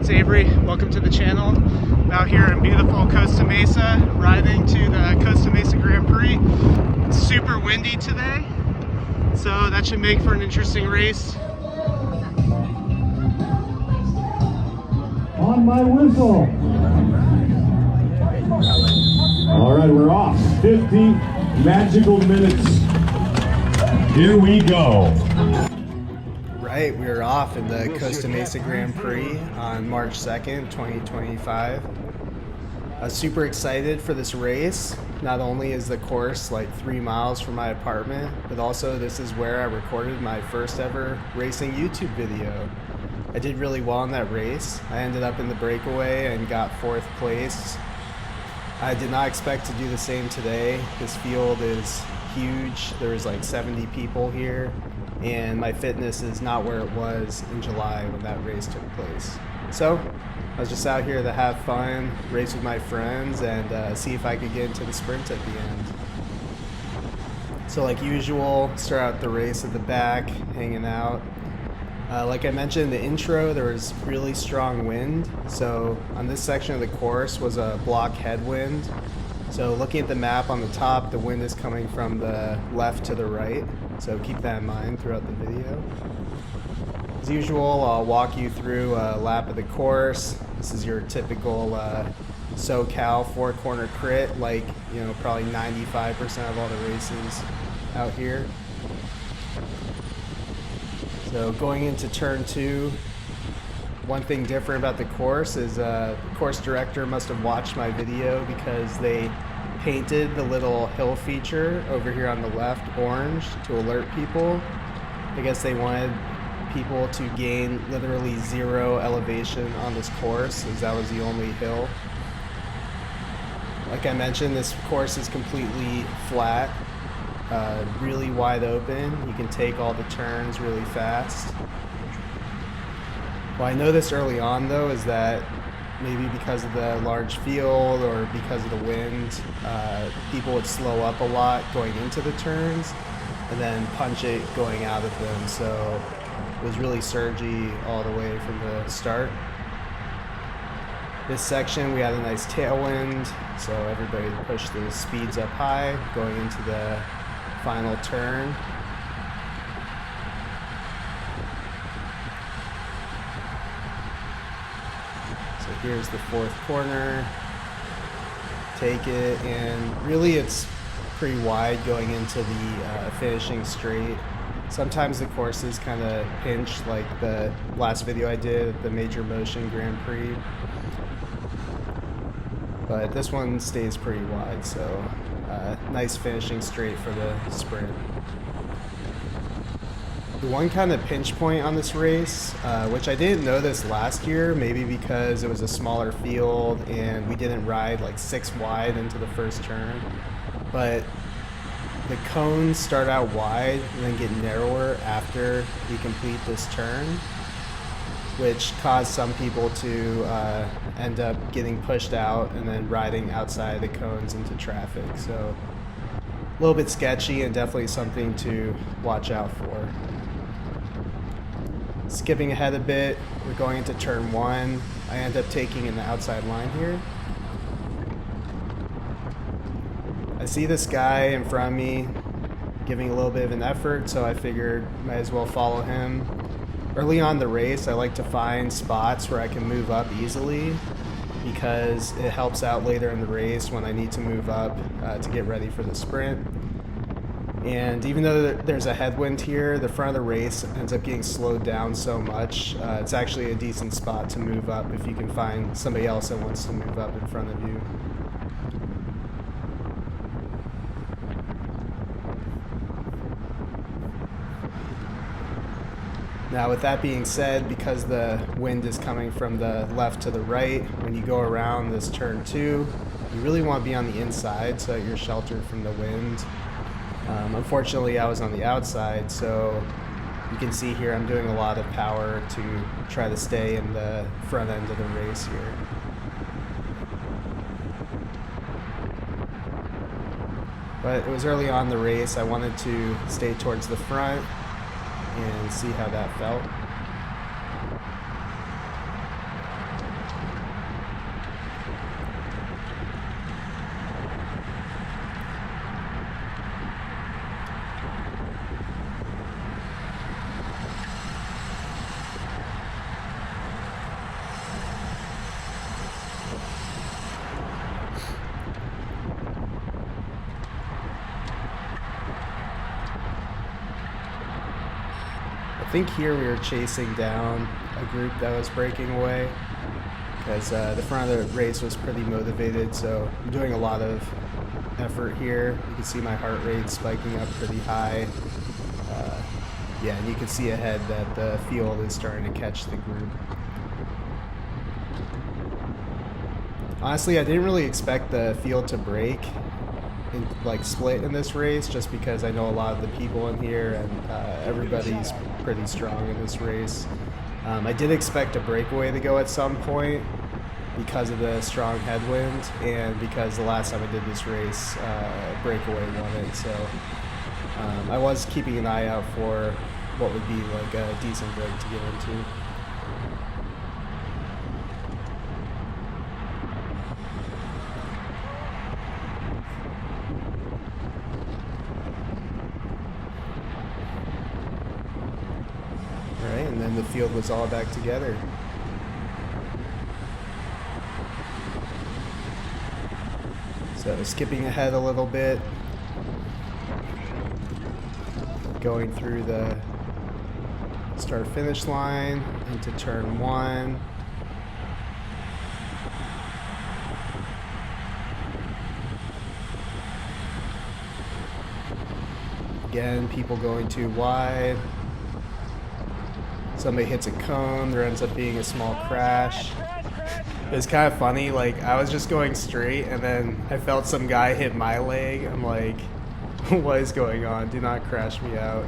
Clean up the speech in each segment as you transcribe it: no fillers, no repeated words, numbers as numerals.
it's Avery. Welcome to the channel. I'm out here in beautiful Costa Mesa, riding to the Costa Mesa Grand Prix. It's super windy today, so that should make for an interesting race. On my whistle. All right, we're off. 50 magical minutes. Here we go. Right, we are off in the Costa Mesa Grand Prix on March 2nd, 2025. I was super excited for this race. Not only is the course like 3 miles from my apartment, but also this is where I recorded my first ever racing YouTube video. I did really well in that race. I ended up in the breakaway and got 4th place. I did not expect to do the same today. This field is huge. There's like 70 people here, and my fitness is not where it was in July when that race took place. So I was just out here to have fun, race with my friends, and see if I could get into the sprint at the end. So like usual, start out the race at the back, hanging out. Like I mentioned in the intro, there was really strong wind. So on this section of the course was a block headwind. So looking at the map on the top, the wind is coming from the left to the right. So keep that in mind throughout the video. As usual, I'll walk you through a lap of the course. This is your typical SoCal 4-corner crit, like, you know, probably 95% of all the races out here. So going into turn 2, one thing different about the course is the course director must have watched my video, because they painted the little hill feature over here on the left orange to alert people. I guess they wanted people to gain literally 0 elevation on this course, as that was the only hill. Like I mentioned, this course is completely flat. Really wide open. You can take all the turns really fast. Well, I noticed early on though is that maybe because of the large field or because of the wind, people would slow up a lot going into the turns and then punch it going out of them. So it was really surgy all the way from the start. This section we had a nice tailwind, so everybody pushed the speeds up high going into the final turn. So here's the 4th corner. Take it, and really it's pretty wide going into the finishing straight. Sometimes the courses kind of pinch, like the last video I did at the Major Motion Grand Prix. But this one stays pretty wide, so nice finishing straight for the sprint. The one kind of pinch point on this race, which I didn't notice last year, maybe because it was a smaller field and we didn't ride like 6 wide into the first turn, but the cones start out wide and then get narrower after we complete this turn, which caused some people to end up getting pushed out and then riding outside the cones into traffic. So a little bit sketchy and definitely something to watch out for. Skipping ahead a bit, we're going into turn 1. I end up taking in the outside line here. I see this guy in front of me giving a little bit of an effort, so I figured might as well follow him. Early on in the race, I like to find spots where I can move up easily, because it helps out later in the race when I need to move up to get ready for the sprint. And even though there's a headwind here, the front of the race ends up getting slowed down so much. It's actually a decent spot to move up if you can find somebody else that wants to move up in front of you. Now with that being said, because the wind is coming from the left to the right, when you go around this turn 2, you really want to be on the inside so that you're sheltered from the wind. Unfortunately, I was on the outside, so you can see here I'm doing a lot of power to try to stay in the front end of the race here. But it was early on in the race. I wanted to stay towards the front and see how that felt. think here we were chasing down a group that was breaking away because the front of the race was pretty motivated, so I'm doing a lot of effort here. You can see my heart rate spiking up pretty high. Yeah, and you can see ahead that the field is starting to catch the group. Honestly, I didn't really expect the field to break and like split in this race, just because I know a lot of the people in here and everybody's pretty strong in this race. I did expect a breakaway to go at some point because of the strong headwind and because the last time I did this race, breakaway won it. So I was keeping an eye out for what would be like a decent break to get into. All right, and then the field was all back together. So skipping ahead a little bit, going through the start-finish line into turn 1. Again, people going too wide. Somebody hits a cone, there ends up being a small crash. It's kind of funny, like I was just going straight and then I felt some guy hit my leg. I'm like, what is going on? Do not crash me out.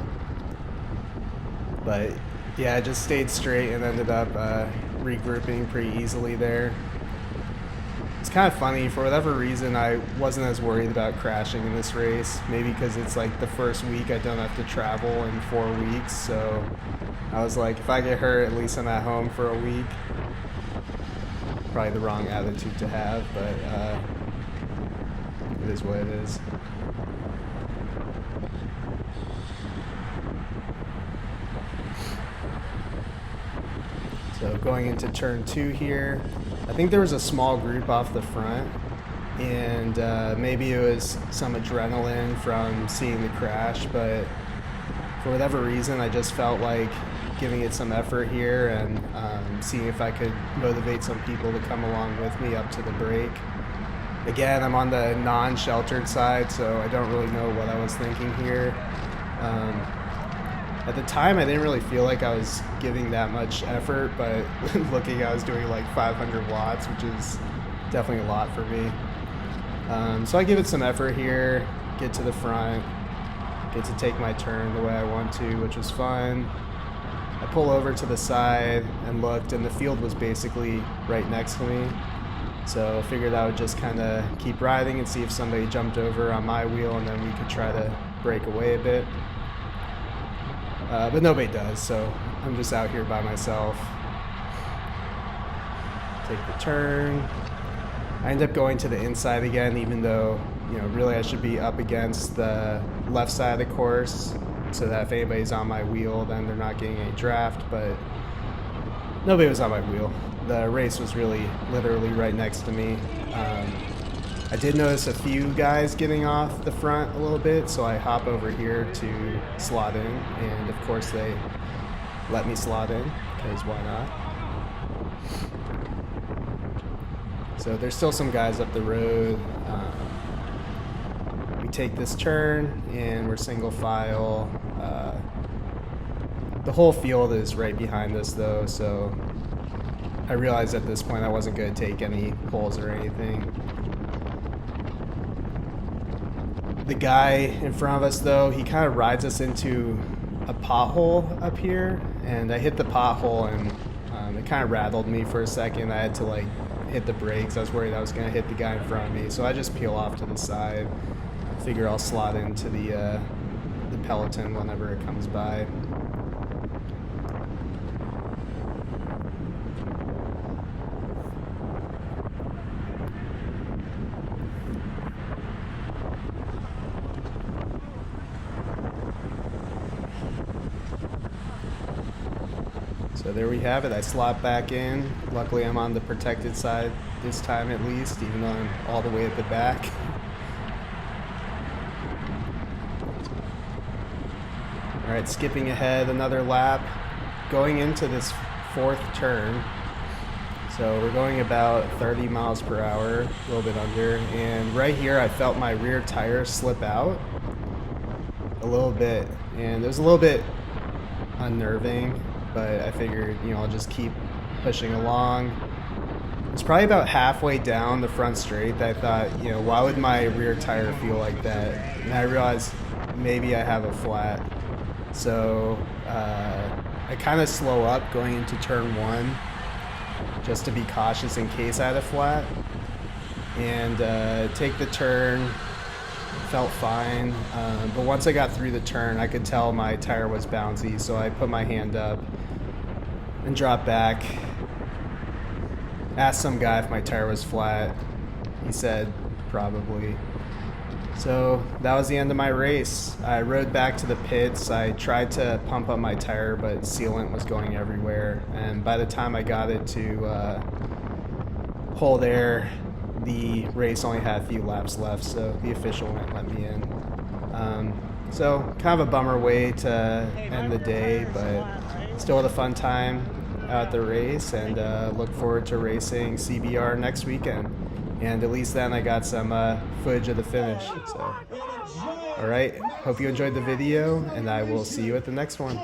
But yeah, I just stayed straight and ended up regrouping pretty easily there. It's kind of funny, for whatever reason I wasn't as worried about crashing in this race. Maybe because it's like the first week I don't have to travel in 4 weeks, so I was like, if I get hurt, at least I'm at home for a week. Probably the wrong attitude to have, but it is what it is. So going into turn 2 here, I think there was a small group off the front, and maybe it was some adrenaline from seeing the crash, but for whatever reason I just felt like giving it some effort here and seeing if I could motivate some people to come along with me up to the break. Again, I'm on the non-sheltered side, so I don't really know what I was thinking here. At the time, I didn't really feel like I was giving that much effort, but looking, I was doing like 500 watts, which is definitely a lot for me. So I give it some effort here, get to the front, get to take my turn the way I want to, which was fun. I pull over to the side and looked, and the field was basically right next to me. So I figured I would just kind of keep riding and see if somebody jumped over on my wheel, and then we could try to break away a bit. But nobody does, so I'm just out here by myself. Take the turn. I end up going to the inside again, even though, you know, really I should be up against the left side of the course, so that if anybody's on my wheel, then they're not getting any draft, but nobody was on my wheel. The race was really literally right next to me. I did notice a few guys getting off the front a little bit, so I hop over here to slot in, and of course they let me slot in, because why not? So there's still some guys up the road. We take this turn, and we're single file. The whole field is right behind us though, so I realized at this point I wasn't going to take any poles or anything. The guy in front of us though, he kind of rides us into a pothole up here, and I hit the pothole and it kind of rattled me for a second. I had to like hit the brakes. I was worried I was going to hit the guy in front of me, so I just peel off to the side. Figure I'll slot into the peloton whenever it comes by. So there we have it. I slot back in. Luckily I'm on the protected side this time at least, even though I'm all the way at the back. Alright, skipping ahead another lap, going into this fourth turn. So we're going about 30 miles per hour, a little bit under, and right here I felt my rear tire slip out a little bit, and it was a little bit unnerving, but I figured, you know, I'll just keep pushing along. It's probably about halfway down the front straight that I thought, you know, why would my rear tire feel like that? And I realized maybe I have a flat. So I kind of slow up going into turn one just to be cautious in case I had a flat. And take the turn, felt fine. But once I got through the turn, I could tell my tire was bouncy, so I put my hand up and dropped back. Asked some guy if my tire was flat. He said probably. So that was the end of my race. I rode back to the pits. I tried to pump up my tire, but sealant was going everywhere. And by the time I got it to hold air, the race only had a few laps left, so the official wouldn't let me in. So kind of a bummer way to end the day, but still had a fun time at the race, and look forward to racing CBR next weekend. And at least then I got some footage of the finish. So, all right, hope you enjoyed the video, and I will see you at the next one.